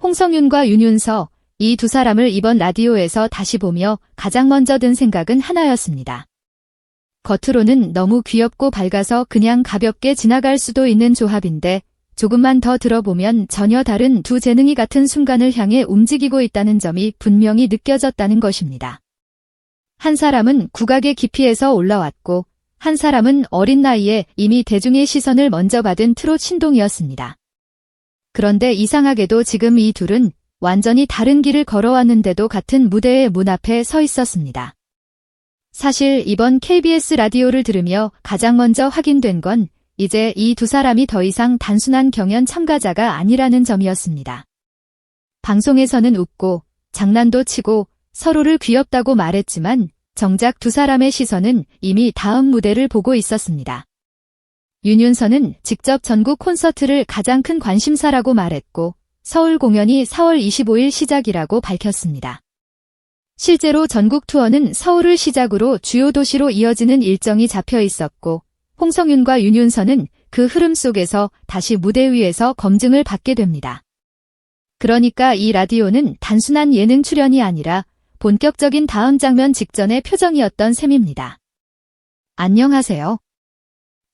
홍성윤과 윤윤서, 이 두 사람을 이번 라디오에서 다시 보며 가장 먼저 든 생각은 하나였습니다. 겉으로는 너무 귀엽고 밝아서 그냥 가볍게 지나갈 수도 있는 조합인데 조금만 더 들어보면 전혀 다른 두 재능이 같은 순간을 향해 움직이고 있다는 점이 분명히 느껴졌다는 것입니다. 한 사람은 국악의 깊이에서 올라왔고 한 사람은 어린 나이에 이미 대중의 시선을 먼저 받은 트롯 신동이었습니다. 그런데 이상하게도 지금 이 둘은 완전히 다른 길을 걸어왔는데도 같은 무대의 문 앞에 서 있었습니다. 사실 이번 KBS 라디오를 들으며 가장 먼저 확인된 건 이제 이 두 사람이 더 이상 단순한 경연 참가자가 아니라는 점이었습니다. 방송에서는 웃고 장난도 치고 서로를 귀엽다고 말했지만 정작 두 사람의 시선은 이미 다음 무대를 보고 있었습니다. 윤윤서는 직접 전국 콘서트를 가장 큰 관심사라고 말했고 서울 공연이 4월 25일 시작이라고 밝혔습니다. 실제로 전국 투어는 서울을 시작으로 주요 도시로 이어지는 일정이 잡혀 있었고 홍성윤과 윤윤서는 그 흐름 속에서 다시 무대 위에서 검증을 받게 됩니다. 그러니까 이 라디오는 단순한 예능 출연이 아니라 본격적인 다음 장면 직전의 표정이었던 셈입니다. 안녕하세요.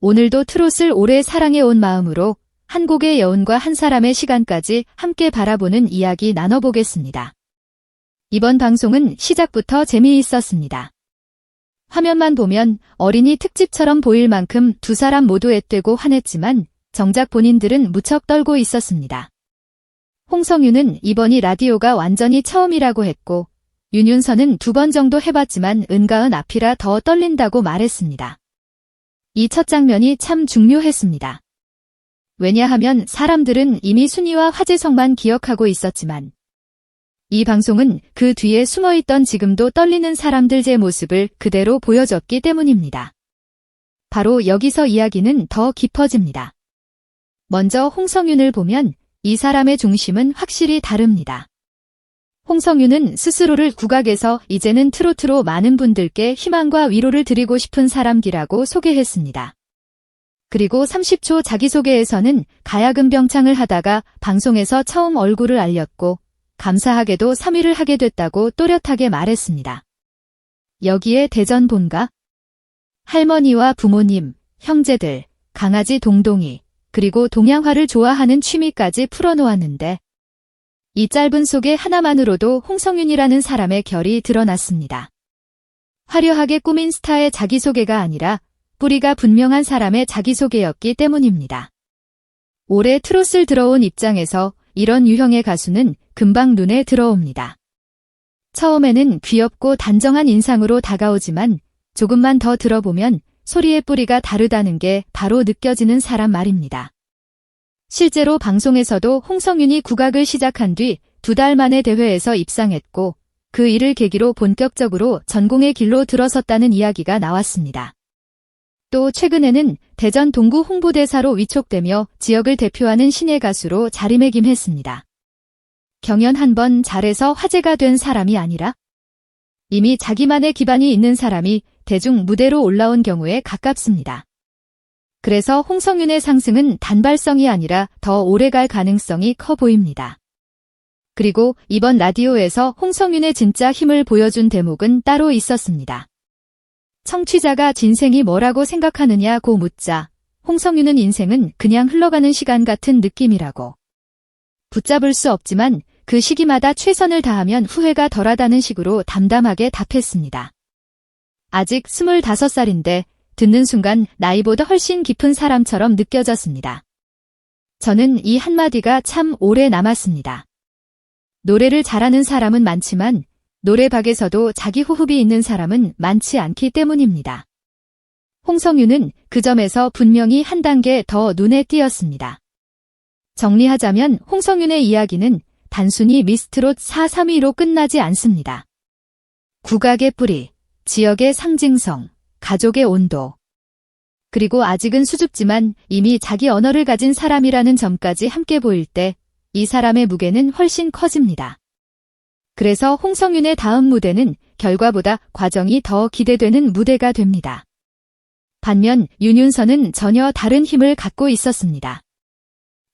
오늘도 트롯을 오래 사랑해온 마음으로 한 곡의 여운과 한 사람의 시간까지 함께 바라보는 이야기 나눠보겠습니다. 이번 방송은 시작부터 재미있었습니다. 화면만 보면 어린이 특집처럼 보일 만큼 두 사람 모두 앳되고 환했지만 정작 본인들은 무척 떨고 있었습니다. 홍성윤은 이번이 라디오가 완전히 처음이라고 했고 윤윤서는 2번 정도 해봤지만 은가은 앞이라 더 떨린다고 말했습니다. 이 첫 장면이 참 중요했습니다. 왜냐하면 사람들은 이미 순위와 화제성만 기억하고 있었지만 이 방송은 그 뒤에 숨어있던 지금도 떨리는 사람들의 모습을 그대로 보여줬기 때문입니다. 바로 여기서 이야기는 더 깊어집니다. 먼저 홍성윤을 보면 이 사람의 중심은 확실히 다릅니다. 홍성윤은 스스로를 국악에서 이제는 트로트로 많은 분들께 희망과 위로를 드리고 싶은 사람이라고 소개했습니다. 그리고 30초 자기소개에서는 가야금 병창을 하다가 방송에서 처음 얼굴을 알렸고 감사하게도 3위를 하게 됐다고 또렷하게 말했습니다. 여기에 대전 본가, 할머니와 부모님, 형제들, 강아지 동동이, 그리고 동양화를 좋아하는 취미까지 풀어놓았는데 이 짧은 소개 하나만으로도 홍성윤이라는 사람의 결이 드러났습니다. 화려하게 꾸민 스타의 자기소개가 아니라 뿌리가 분명한 사람의 자기소개였기 때문입니다. 올해 트롯을 들어온 입장에서 이런 유형의 가수는 금방 눈에 들어옵니다. 처음에는 귀엽고 단정한 인상으로 다가오지만 조금만 더 들어보면 소리의 뿌리가 다르다는 게 바로 느껴지는 사람 말입니다. 실제로 방송에서도 홍성윤이 국악을 시작한 뒤 2달 만에 대회에서 입상했고 그 일을 계기로 본격적으로 전공의 길로 들어섰다는 이야기가 나왔습니다. 또 최근에는 대전 동구 홍보대사로 위촉되며 지역을 대표하는 신예 가수로 자리매김했습니다. 경연 한 번 잘해서 화제가 된 사람이 아니라 이미 자기만의 기반이 있는 사람이 대중 무대로 올라온 경우에 가깝습니다. 그래서 홍성윤의 상승은 단발성이 아니라 더 오래갈 가능성이 커 보입니다. 그리고 이번 라디오에서 홍성윤의 진짜 힘을 보여준 대목은 따로 있었습니다. 청취자가 진생이 뭐라고 생각하느냐고 묻자 홍성윤은 인생은 그냥 흘러가는 시간 같은 느낌이라고. 붙잡을 수 없지만 그 시기마다 최선을 다하면 후회가 덜하다는 식으로 담담하게 답했습니다. 아직 25살인데 듣는 순간 나이보다 훨씬 깊은 사람처럼 느껴졌습니다. 저는 이 한마디가 참 오래 남았습니다. 노래를 잘하는 사람은 많지만 노래박에서도 자기 호흡이 있는 사람은 많지 않기 때문입니다. 홍성윤은 그 점에서 분명히 한 단계 더 눈에 띄었습니다. 정리하자면 홍성윤의 이야기는 단순히 미스트롯 4, 3위로 끝나지 않습니다. 국악의 뿌리, 지역의 상징성, 가족의 온도, 그리고 아직은 수줍지만 이미 자기 언어를 가진 사람이라는 점까지 함께 보일 때 이 사람의 무게는 훨씬 커집니다. 그래서 홍성윤의 다음 무대는 결과보다 과정이 더 기대되는 무대가 됩니다. 반면 윤윤서는 전혀 다른 힘을 갖고 있었습니다.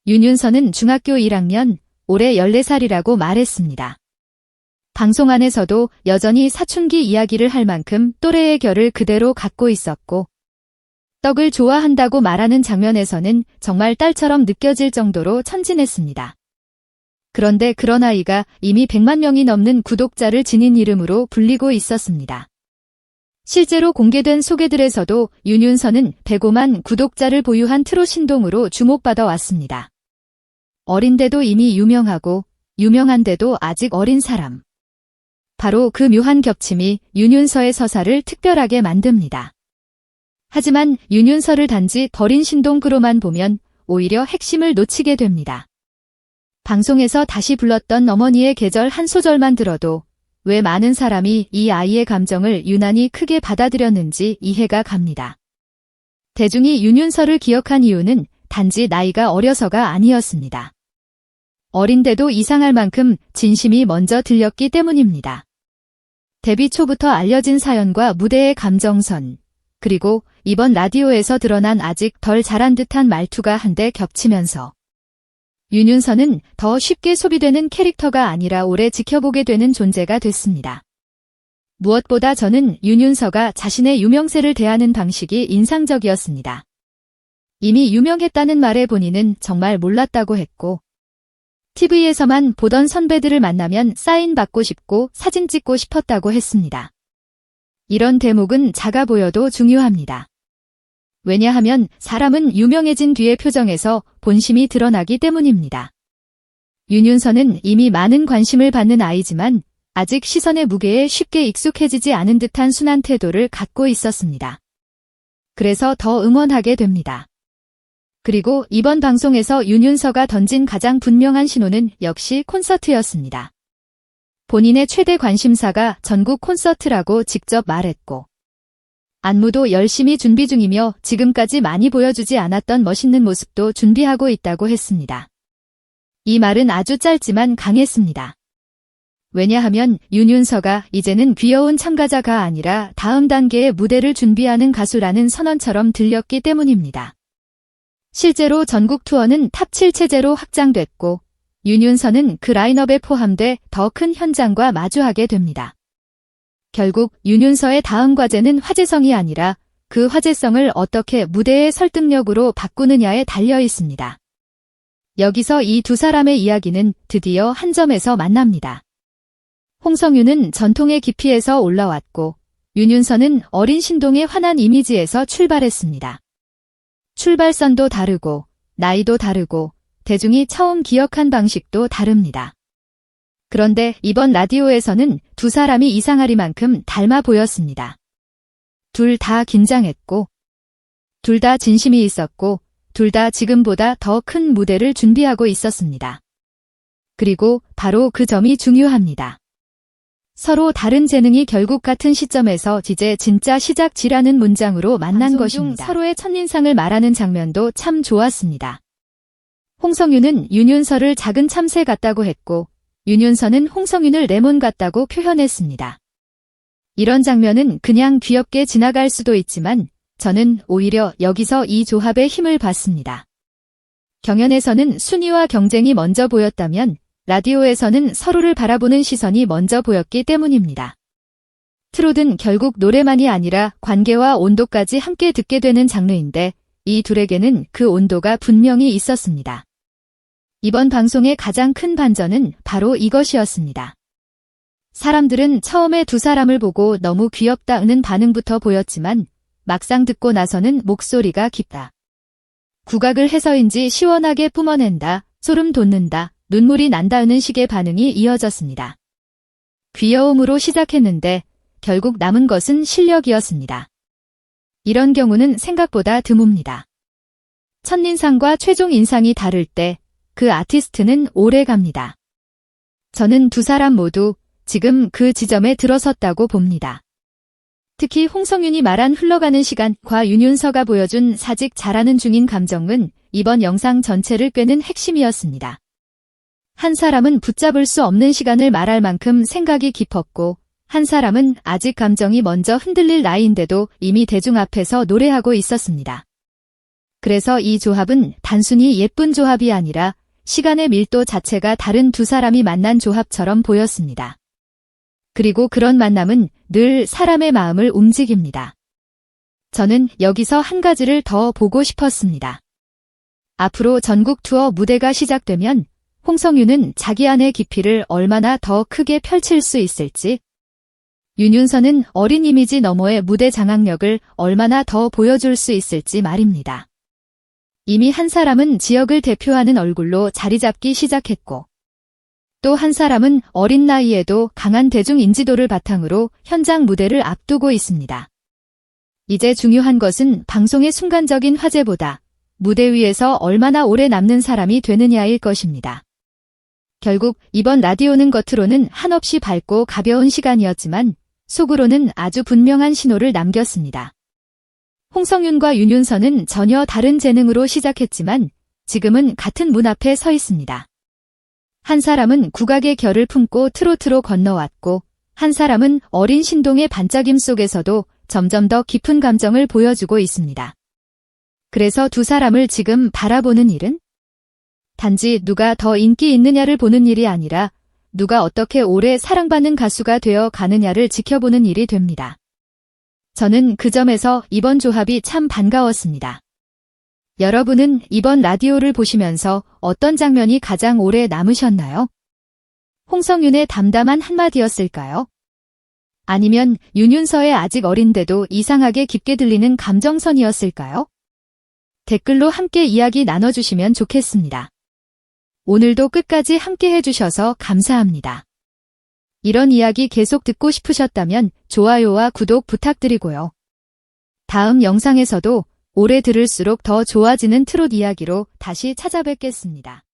윤윤서는 중학교 1학년, 올해 14살이라고 말했습니다. 방송 안에서도 여전히 사춘기 이야기를 할 만큼 또래의 결을 그대로 갖고 있었고, 떡을 좋아한다고 말하는 장면에서는 정말 딸처럼 느껴질 정도로 천진했습니다. 그런데 그런 아이가 이미 100만 명이 넘는 구독자를 지닌 이름으로 불리고 있었습니다. 실제로 공개된 소개들에서도 윤윤서는 105만 구독자를 보유한 트롯 신동으로 주목받아 왔습니다. 어린데도 이미 유명하고 유명한데도 아직 어린 사람. 바로 그 묘한 겹침이 윤윤서의 서사를 특별하게 만듭니다. 하지만 윤윤서를 단지 버린 신동그로만 보면 오히려 핵심을 놓치게 됩니다. 방송에서 다시 불렀던 어머니의 계절 한 소절만 들어도 왜 많은 사람이 이 아이의 감정을 유난히 크게 받아들였는지 이해가 갑니다. 대중이 윤윤서를 기억한 이유는 단지 나이가 어려서가 아니었습니다. 어린데도 이상할 만큼 진심이 먼저 들렸기 때문입니다. 데뷔 초부터 알려진 사연과 무대의 감정선, 그리고 이번 라디오에서 드러난 아직 덜 자란 듯한 말투가 한데 겹치면서 윤윤서는 더 쉽게 소비되는 캐릭터가 아니라 오래 지켜보게 되는 존재가 됐습니다. 무엇보다 저는 윤윤서가 자신의 유명세를 대하는 방식이 인상적이었습니다. 이미 유명했다는 말에 본인은 정말 몰랐다고 했고, TV에서만 보던 선배들을 만나면 사인 받고 싶고 사진 찍고 싶었다고 했습니다. 이런 대목은 작아 보여도 중요합니다. 왜냐하면 사람은 유명해진 뒤의 표정에서 본심이 드러나기 때문입니다. 윤윤서는 이미 많은 관심을 받는 아이지만 아직 시선의 무게에 쉽게 익숙해지지 않은 듯한 순한 태도를 갖고 있었습니다. 그래서 더 응원하게 됩니다. 그리고 이번 방송에서 윤윤서가 던진 가장 분명한 신호는 역시 콘서트였습니다. 본인의 최대 관심사가 전국 콘서트라고 직접 말했고, 안무도 열심히 준비 중이며 지금까지 많이 보여주지 않았던 멋있는 모습도 준비하고 있다고 했습니다. 이 말은 아주 짧지만 강했습니다. 왜냐하면 윤윤서가 이제는 귀여운 참가자가 아니라 다음 단계의 무대를 준비하는 가수라는 선언처럼 들렸기 때문입니다. 실제로 전국 투어는 탑 7 체제로 확장됐고, 윤윤서는 그 라인업에 포함돼 더 큰 현장과 마주하게 됩니다. 결국 윤윤서의 다음 과제는 화제성이 아니라 그 화제성을 어떻게 무대의 설득력으로 바꾸느냐에 달려 있습니다. 여기서 이 두 사람의 이야기는 드디어 한 점에서 만납니다. 홍성유는 전통의 깊이에서 올라왔고, 윤윤서는 어린 신동의 환한 이미지에서 출발했습니다. 출발선도 다르고, 나이도 다르고, 대중이 처음 기억한 방식도 다릅니다. 그런데 이번 라디오에서는 두 사람이 이상하리만큼 닮아 보였습니다. 둘 다 긴장했고, 둘 다 진심이 있었고, 둘 다 지금보다 더 큰 무대를 준비하고 있었습니다. 그리고 바로 그 점이 중요합니다. 서로 다른 재능이 결국 같은 시점에서 이제 진짜 시작지라는 문장으로 만난 것입니다. 서로의 첫인상을 말하는 장면도 참 좋았습니다. 홍성유는 윤윤서를 작은 참새 같다고 했고, 윤윤서는 홍성윤을 레몬 같다고 표현했습니다. 이런 장면은 그냥 귀엽게 지나갈 수도 있지만 저는 오히려 여기서 이 조합의 힘을 봤습니다. 경연에서는 순위와 경쟁이 먼저 보였다면 라디오에서는 서로를 바라보는 시선이 먼저 보였기 때문입니다. 트롯은 결국 노래만이 아니라 관계와 온도까지 함께 듣게 되는 장르인데 이 둘에게는 그 온도가 분명히 있었습니다. 이번 방송의 가장 큰 반전은 바로 이것이었습니다. 사람들은 처음에 두 사람을 보고 너무 귀엽다는 반응부터 보였지만 막상 듣고 나서는 목소리가 깊다, 국악을 해서인지 시원하게 뿜어낸다, 소름 돋는다, 눈물이 난다는 식의 반응이 이어졌습니다. 귀여움으로 시작했는데 결국 남은 것은 실력이었습니다. 이런 경우는 생각보다 드뭅니다. 첫인상과 최종 인상이 다를 때 그 아티스트는 오래 갑니다. 저는 두 사람 모두 지금 그 지점에 들어섰다고 봅니다. 특히 홍성윤이 말한 흘러가는 시간과 윤윤서가 보여준 사직 잘하는 중인 감정은 이번 영상 전체를 꿰는 핵심이었습니다. 한 사람은 붙잡을 수 없는 시간을 말할 만큼 생각이 깊었고, 한 사람은 아직 감정이 먼저 흔들릴 나이인데도 이미 대중 앞에서 노래하고 있었습니다. 그래서 이 조합은 단순히 예쁜 조합이 아니라 시간의 밀도 자체가 다른 두 사람이 만난 조합처럼 보였습니다. 그리고 그런 만남은 늘 사람의 마음을 움직입니다. 저는 여기서 한 가지를 더 보고 싶었습니다. 앞으로 전국 투어 무대가 시작되면 홍성윤은 자기 안의 깊이를 얼마나 더 크게 펼칠 수 있을지, 윤윤서는 어린 이미지 너머의 무대 장악력을 얼마나 더 보여줄 수 있을지 말입니다. 이미 한 사람은 지역을 대표하는 얼굴로 자리 잡기 시작했고, 또 한 사람은 어린 나이에도 강한 대중 인지도를 바탕으로 현장 무대를 앞두고 있습니다. 이제 중요한 것은 방송의 순간적인 화제보다 무대 위에서 얼마나 오래 남는 사람이 되느냐일 것입니다. 결국 이번 라디오는 겉으로는 한없이 밝고 가벼운 시간이었지만 속으로는 아주 분명한 신호를 남겼습니다. 홍성윤과 윤윤서는 전혀 다른 재능으로 시작했지만 지금은 같은 문 앞에 서 있습니다. 한 사람은 국악의 결을 품고 트로트로 건너왔고, 한 사람은 어린 신동의 반짝임 속에서도 점점 더 깊은 감정을 보여주고 있습니다. 그래서 두 사람을 지금 바라보는 일은 단지 누가 더 인기 있느냐를 보는 일이 아니라 누가 어떻게 오래 사랑받는 가수가 되어 가느냐를 지켜보는 일이 됩니다. 저는 그 점에서 이번 조합이 참 반가웠습니다. 여러분은 이번 라디오를 보시면서 어떤 장면이 가장 오래 남으셨나요? 홍성윤의 담담한 한마디였을까요? 아니면 윤윤서의 아직 어린데도 이상하게 깊게 들리는 감정선이었을까요? 댓글로 함께 이야기 나눠주시면 좋겠습니다. 오늘도 끝까지 함께 해주셔서 감사합니다. 이런 이야기 계속 듣고 싶으셨다면 좋아요와 구독 부탁드리고요. 다음 영상에서도 오래 들을수록 더 좋아지는 트롯 이야기로 다시 찾아뵙겠습니다.